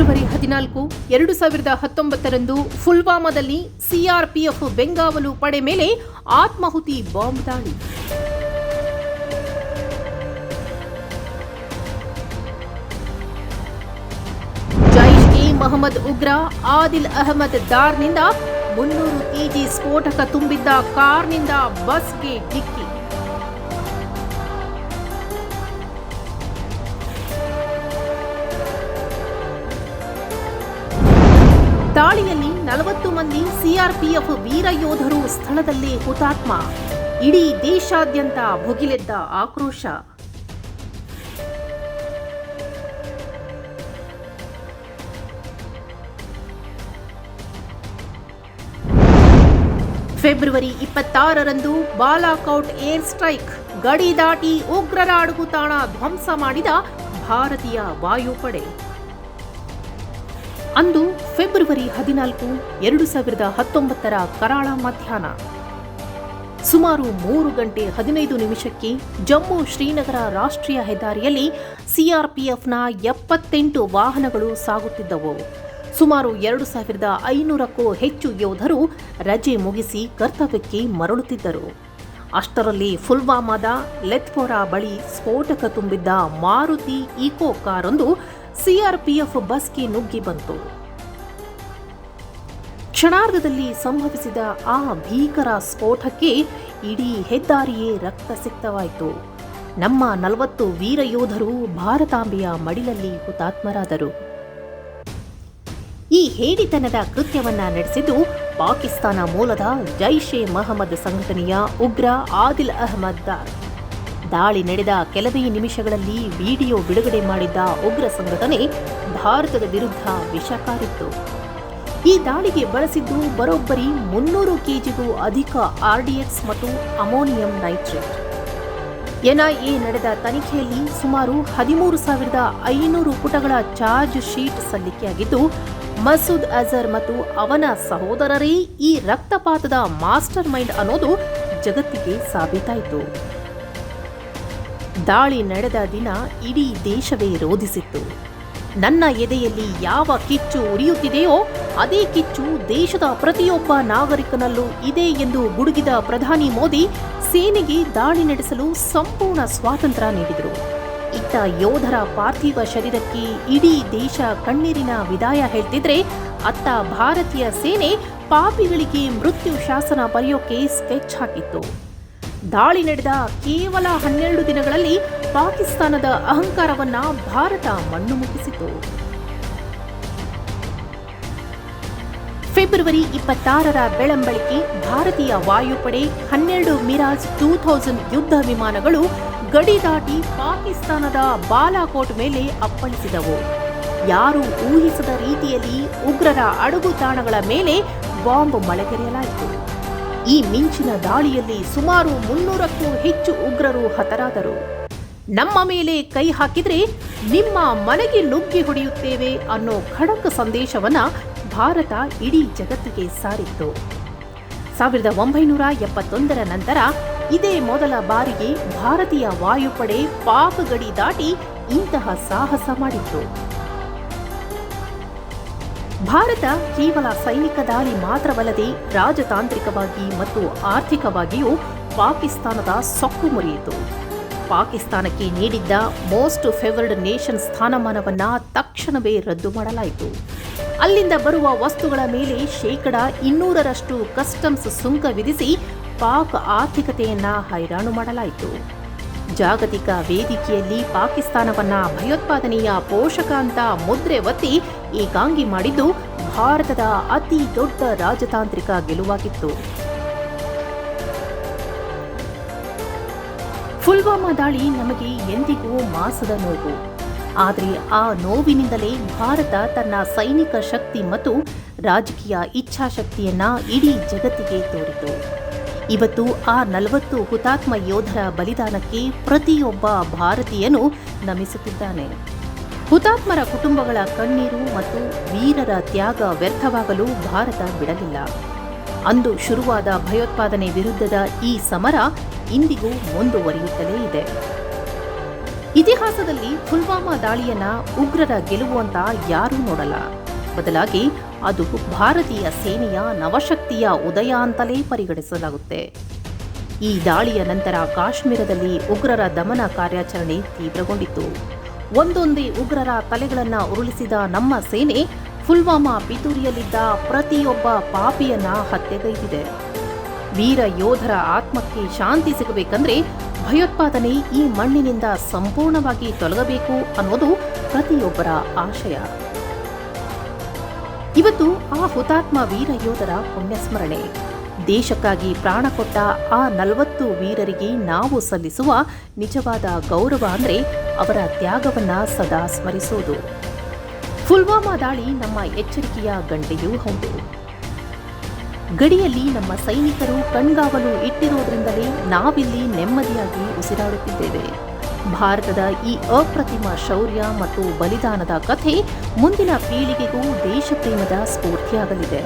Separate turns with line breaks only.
February 14, 2019ರಂದು ಪುಲ್ವಾಮಾದಲ್ಲಿ CRPF ಬೆಂಗಾವಲು ಪಡೆ ಮೇಲೆ ಆತ್ಮಾಹುತಿ ಬಾಂಬ್ ದಾಳಿ. ಮೊಹಮ್ಮದ್ ಉಗ್ರ ಆದಿಲ್ ಅಹಮದ್ ದಾರ್ನಿಂದ 300 ಕೆಜಿ ಸ್ಫೋಟಕ ತುಂಬಿದ್ದ ಕಾರ್ನಿಂದ ಬಸ್ಗೆ ಡಿಕ್ಕಿ. ದಾಳಿಯಲ್ಲಿ 40 ಮಂದಿ ಸಿಆರ್ಪಿಎಫ್ ವೀರ ಯೋಧರು ಸ್ಥಳದಲ್ಲೇ ಹುತಾತ್ಮ. ಇಡೀ ದೇಶಾದ್ಯಂತ ಭುಗಿಲೆದ್ದ ಆಕ್ರೋಶ. ಫೆಬ್ರವರಿ 26ರಂದು ಬಾಲಾಕೋಟ್ ಏರ್ ಸ್ಟ್ರೈಕ್. ಗಡಿ ದಾಟಿ ಉಗ್ರರ ಅಡಗುತಾಣ ಧ್ವಂಸ ಮಾಡಿದ ಭಾರತೀಯ ವಾಯುಪಡೆ. ಅಂದು ಫೆಬ್ರವರಿ 14, 2019ರ ಕರಾಳ ಮಧ್ಯಾಹ್ನ ಸುಮಾರು 3 ಗಂಟೆ 15 ನಿಮಿಷಕ್ಕೆ ಜಮ್ಮು ಶ್ರೀನಗರ ರಾಷ್ಟ್ರೀಯ ಹೆದ್ದಾರಿಯಲ್ಲಿ ಸಿಆರ್ಪಿಎಫ್ನ 78 ವಾಹನಗಳು ಸಾಗುತ್ತಿದ್ದವು. ಸುಮಾರು 2500ಕ್ಕೂ ಹೆಚ್ಚು ಯೋಧರು ರಜೆ ಮುಗಿಸಿ ಕರ್ತವ್ಯಕ್ಕೆ ಮರಳುತ್ತಿದ್ದರು. ಅಷ್ಟರಲ್ಲಿ ಪುಲ್ವಾಮಾದ ಲೆತ್ಪೋರಾ ಬಳಿ ಸ್ಫೋಟಕ ತುಂಬಿದ್ದ ಮಾರುತಿ ಈಕೋ ಕಾರೊಂದು ಸಿಆರ್ಪಿಎಫ್ ಬಸ್ಗೆ ನುಗ್ಗಿ ಬಂತು. ಕ್ಷಣಾರ್ಧದಲ್ಲಿ ಸಂಭವಿಸಿದ ಆ ಭೀಕರ ಸ್ಫೋಟಕ್ಕೆ ಇಡೀ ಹೆದ್ದಾರಿಯೇ ರಕ್ತಸಿಕ್ತವಾಯಿತು. ನಮ್ಮ 40 ವೀರ ಯೋಧರು ಭಾರತಾಂಬೆಯ ಮಡಿಲಲ್ಲಿ ಹುತಾತ್ಮರಾದರು. ಈ ಹೇಡಿತನದ ಕೃತ್ಯವನ್ನ ನಡೆಸಿದ್ದು ಪಾಕಿಸ್ತಾನ ಮೂಲದ ಜೈಷ್ ಎ ಮೊಹಮ್ಮದ್ ಸಂಘಟನೆಯ ಉಗ್ರ ಆದಿಲ್ ಅಹಮದ್ ದಾರ್. ದಾಳಿ ನಡೆದ ಕೆಲವೇ ನಿಮಿಷಗಳಲ್ಲಿ ವಿಡಿಯೋ ಬಿಡುಗಡೆ ಮಾಡಿದ್ದ ಉಗ್ರ ಸಂಘಟನೆ ಭಾರತದ ವಿರುದ್ಧ ವಿಷ ಕಾರಿತ್ತು. ಈ ದಾಳಿಗೆ ಬಳಸಿದ್ದು ಬರೋಬ್ಬರಿ 300 ಕೆಜಿಗೂ ಅಧಿಕ ಆರ್ಡಿಎಕ್ಸ್ ಮತ್ತು ಅಮೋನಿಯಂ ನೈಟ್ರೇಟ್. ಎನ್ಐಎ ನಡೆದ ತನಿಖೆಯಲ್ಲಿ ಸುಮಾರು 13,500 ಪುಟಗಳ ಚಾರ್ಜ್ ಶೀಟ್ ಸಲ್ಲಿಕೆಯಾಗಿದ್ದು, ಮಸೂದ್ ಅಜರ್ ಮತ್ತು ಅವನ ಸಹೋದರರೇ ಈ ರಕ್ತಪಾತದ ಮಾಸ್ಟರ್ ಮೈಂಡ್ ಅನ್ನೋದು ಜಗತ್ತಿಗೆ ಸಾಬೀತಾಯಿತು. ದಾಳಿ ನಡೆದ ದಿನ ಇಡೀ ದೇಶವೇ ರೋಧಿಸಿತ್ತು. ನನ್ನ ಎದೆಯಲ್ಲಿ ಯಾವ ಕಿಚ್ಚು ಉರಿಯುತ್ತಿದೆಯೋ ಅದೇ ಕಿಚ್ಚು ದೇಶದ ಪ್ರತಿಯೊಬ್ಬ ನಾಗರಿಕನಲ್ಲೂ ಇದೆ ಎಂದು ಗುಡುಗಿದ ಪ್ರಧಾನಿ ಮೋದಿ ಸೇನೆಗೆ ದಾಳಿ ನಡೆಸಲು ಸಂಪೂರ್ಣ ಸ್ವಾತಂತ್ರ್ಯ ನೀಡಿದರು. ಇತ್ತ ಯೋಧರ ಪಾರ್ಥಿವ ಶರೀರಕ್ಕೆ ಇಡೀ ದೇಶ ಕಣ್ಣೀರಿನ ವಿದಾಯ ಹೇಳ್ತಿದ್ರೆ, ಅತ್ತ ಭಾರತೀಯ ಸೇನೆ ಪಾಪಿಗಳಿಗೆ ಮೃತ್ಯು ಶಾಸನ ಬರೆಯೋಕೆ ಸ್ಕೆಚ್ ಹಾಕಿತ್ತು. ದಾಳಿ ನಡೆದ ಕೇವಲ 12 ದಿನಗಳಲ್ಲಿ ಪಾಕಿಸ್ತಾನದ ಅಹಂಕಾರವನ್ನ ಭಾರತ ಮಣ್ಣು ಮುಟ್ಟಿಸಿತು. ಫೆಬ್ರವರಿ 26ರ ಬೆಳಂಬೆಳಗ್ಗೆ ಭಾರತೀಯ ವಾಯುಪಡೆ 12 ಮಿರಾಜ್ 2000 ಯುದ್ಧ ವಿಮಾನಗಳು ಗಡಿ ದಾಟಿ ಪಾಕಿಸ್ತಾನದ ಬಾಲಾಕೋಟ್ ಮೇಲೆ ಅಪ್ಪಳಿಸಿದವು. ಯಾರೂ ಊಹಿಸದ ರೀತಿಯಲ್ಲಿ ಉಗ್ರರ ಅಡಗುತಾಣಗಳ ಮೇಲೆ ಬಾಂಬ್ ಮಳೆಗೆರೆಯಲಾಯಿತು. ಈ ಮಿಂಚಿನ ದಾಳಿಯಲ್ಲಿ ಸುಮಾರು 300ಕ್ಕೂ ಹೆಚ್ಚು ಉಗ್ರರು ಹತರಾದರು. ನಮ್ಮ ಮೇಲೆ ಕೈ ಹಾಕಿದ್ರೆ ನಿಮ್ಮ ಮನೆಗೆ ನುಗ್ಗಿ ಹೊಡೆಯುತ್ತೇವೆ ಅನ್ನೋ ಖಡಕ್ ಸಂದೇಶವನ್ನ ಭಾರತ ಇಡೀ ಜಗತ್ತಿಗೆ ಸಾರಿತ್ತು. 1971ರ ನಂತರ ಇದೇ ಮೊದಲ ಬಾರಿಗೆ ಭಾರತೀಯ ವಾಯುಪಡೆ ಪಾಕ್ ಗಡಿ ದಾಟಿ ಇಂತಹ ಸಾಹಸ ಮಾಡಿತ್ತು. ಭಾರತ ಕೇವಲ ಸೈನಿಕ ದಾಳಿ ಮಾತ್ರವಲ್ಲದೆ ರಾಜತಾಂತ್ರಿಕವಾಗಿ ಮತ್ತು ಆರ್ಥಿಕವಾಗಿಯೂ ಪಾಕಿಸ್ತಾನದ ಸೊಕ್ಕು ಮುರಿಯಿತು. ಪಾಕಿಸ್ತಾನಕ್ಕೆ ನೀಡಿದ್ದ ಮೋಸ್ಟ್ ಫೇವರ್ಡ್ ನೇಷನ್ ಸ್ಥಾನಮಾನವನ್ನ ತಕ್ಷಣವೇ ರದ್ದು ಮಾಡಲಾಯಿತು. ಅಲ್ಲಿಂದ ಬರುವ ವಸ್ತುಗಳ ಮೇಲೆ 200% ಕಸ್ಟಮ್ಸ್ ಸುಂಕ ವಿಧಿಸಿ ಪಾಕ್ ಆರ್ಥಿಕತೆಯನ್ನ ಹೈರಾಣು ಮಾಡಲಾಯಿತು. ಜಾಗತಿಕ ವೇದಿಕೆಯಲ್ಲಿ ಪಾಕಿಸ್ತಾನವನ್ನ ಭಯೋತ್ಪಾದನೆಯ ಪೋಷಕ ಅಂತ ಮುದ್ರೆ ಒತ್ತಿ ಏಕಾಂಗಿ ಮಾಡಿದ್ದು ಭಾರತದ ಅತಿ ದೊಡ್ಡ ರಾಜತಾಂತ್ರಿಕ ಗೆಲುವಾಗಿತ್ತು. ಪುಲ್ವಾಮಾ ದಾಳಿ ನಮಗೆ ಎಂದಿಗೂ ಮಾಸದ ನೋವು. ಆದರೆ ಆ ನೋವಿನಿಂದಲೇ ಭಾರತ ತನ್ನ ಸೈನಿಕ ಶಕ್ತಿ ಮತ್ತು ರಾಜಕೀಯ ಇಚ್ಛಾಶಕ್ತಿಯನ್ನ ಇಡೀ ಜಗತ್ತಿಗೆ ತೋರಿತು. ಇವತ್ತು ಆ 40 ಹುತಾತ್ಮ ಯೋಧರ ಬಲಿದಾನಕ್ಕೆ ಪ್ರತಿಯೊಬ್ಬ ಭಾರತೀಯನು ನಮಿಸುತ್ತಿದ್ದಾನೆ. ಹುತಾತ್ಮರ ಕುಟುಂಬಗಳ ಕಣ್ಣೀರು ಮತ್ತು ವೀರರ ತ್ಯಾಗ ವ್ಯರ್ಥವಾಗಲು ಭಾರತ ಬಿಡಲಿಲ್ಲ. ಅಂದು ಶುರುವಾದ ಭಯೋತ್ಪಾದನೆ ವಿರುದ್ಧದ ಈ ಸಮರ ಇಂದಿಗೂ ಮುಂದುವರಿಯುತ್ತಲೇ ಇದೆ. ಇತಿಹಾಸದಲ್ಲಿ ಪುಲ್ವಾಮಾ ದಾಳಿಯನ್ನ ಉಗ್ರರ ಗೆಲುವು ಅಂತ ಯಾರೂ ನೋಡಲ್ಲ. ಬದಲಾಗಿ ಅದು ಭಾರತೀಯ ಸೇನೆಯ ನವಶಕ್ತಿಯ ಉದಯ ಅಂತಲೇ ಪರಿಗಣಿಸಲಾಗುತ್ತೆ. ಈ ದಾಳಿಯ ನಂತರ ಕಾಶ್ಮೀರದಲ್ಲಿ ಉಗ್ರರ ದಮನ ಕಾರ್ಯಾಚರಣೆ ತೀವ್ರಗೊಂಡಿತು. ಒಂದೊಂದೇ ಉಗ್ರರ ತಲೆಗಳನ್ನು ಉರುಳಿಸಿದ ನಮ್ಮ ಸೇನೆ ಪುಲ್ವಾಮಾ ಪಿತೂರಿಯಲ್ಲಿದ್ದ ಪ್ರತಿಯೊಬ್ಬ ಪಾಪಿಯನ್ನ ಹತ್ಯೆಗೈದಿದೆ. ವೀರ ಯೋಧರ ಆತ್ಮಕ್ಕೆ ಶಾಂತಿ ಸಿಗಬೇಕಂದ್ರೆ ಭಯೋತ್ಪಾದನೆ ಈ ಮಣ್ಣಿನಿಂದ ಸಂಪೂರ್ಣವಾಗಿ ತೊಲಗಬೇಕು ಅನ್ನೋದು ಪ್ರತಿಯೊಬ್ಬರ ಆಶಯ. ಇವತ್ತು ಆ ಹುತಾತ್ಮ ವೀರ ಯೋಧರ ಪುಣ್ಯಸ್ಮರಣೆ. ದೇಶಕ್ಕಾಗಿ ಪ್ರಾಣ ಕೊಟ್ಟ ಆ 40 ವೀರರಿಗೆ ನಾವು ಸಲ್ಲಿಸುವ ನಿಜವಾದ ಗೌರವ ಅಂದ್ರೆ ಅವರ ತ್ಯಾಗವನ್ನ ಸದಾ ಸ್ಮರಿಸೋದು. ಪುಲ್ವಾಮಾ ದಾಳಿ ನಮ್ಮ ಎಚ್ಚರಿಕೆಯ ಗಂಟೆಯೂ ಹೌದು. ಗಡಿಯಲ್ಲಿ ನಮ್ಮ ಸೈನಿಕರು ಕಣ್ಗಾವಲು ಇಟ್ಟಿರೋದ್ರಿಂದಲೇ ನಾವಿಲ್ಲಿ ನೆಮ್ಮದಿಯಾಗಿ ಉಸಿರಾಡುತ್ತಿದ್ದೇವೆ. ಭಾರತದ ಈ ಅಪ್ರತಿಮ ಶೌರ್ಯ ಮತ್ತು ಬಲಿದಾನದ ಕಥೆ ಮುಂದಿನ ಪೀಳಿಗೆಗೂ ದೇಶಪ್ರೇಮದ ಸ್ಫೂರ್ತಿಯಾಗಲಿದೆ.